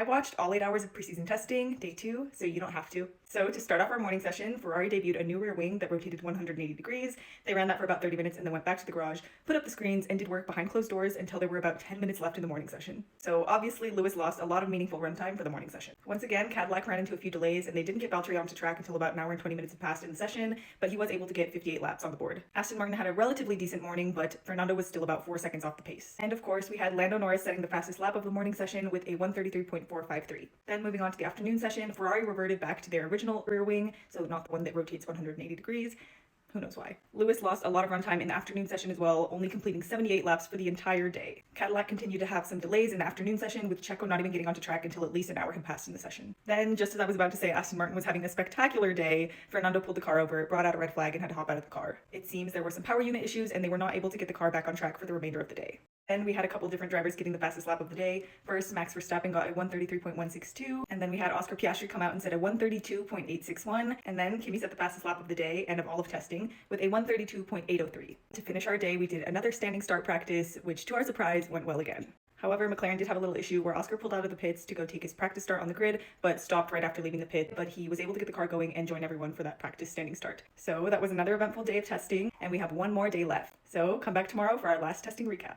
I watched all 8 hours of preseason testing, day 2, so you don't have to. So to start off our morning session, Ferrari debuted a new rear wing that rotated 180 degrees. They ran that for about 30 minutes and then went back to the garage, put up the screens, and did work behind closed doors until there were about 10 minutes left in the morning session. So obviously Lewis lost a lot of meaningful runtime for the morning session. Once again, Cadillac ran into a few delays and they didn't get Valtteri onto track until about an hour and 20 minutes had passed in the session, but he was able to get 58 laps on the board. Aston Martin had a relatively decent morning, but Fernando was still about 4 seconds off the pace. And of course, we had Lando Norris setting the fastest lap of the morning session with a 1:33.453. Then moving on to the afternoon session, Ferrari reverted back to their original rear wing, so not the one that rotates 180 degrees. Who knows why. Lewis lost a lot of runtime in the afternoon session as well, only completing 78 laps for the entire day. Cadillac continued to have some delays in the afternoon session, with Checo not even getting onto track until at least an hour had passed in the session. Then, just as I was about to say Aston Martin was having a spectacular day, Fernando pulled the car over, brought out a red flag, and had to hop out of the car. It seems there were some power unit issues and they were not able to get the car back on track for the remainder of the day. Then we had a couple different drivers getting the fastest lap of the day. First, Max Verstappen got a 1:33.162, and then we had Oscar Piastri come out and set a 1:32.861, and then Kimi set the fastest lap of the day and of all of testing with a 1:32.803. To finish our day, we did another standing start practice, which to our surprise went well again. However, McLaren did have a little issue where Oscar pulled out of the pits to go take his practice start on the grid, but stopped right after leaving the pit, but he was able to get the car going and join everyone for that practice standing start. So that was another eventful day of testing, and we have one more day left. So come back tomorrow for our last testing recap.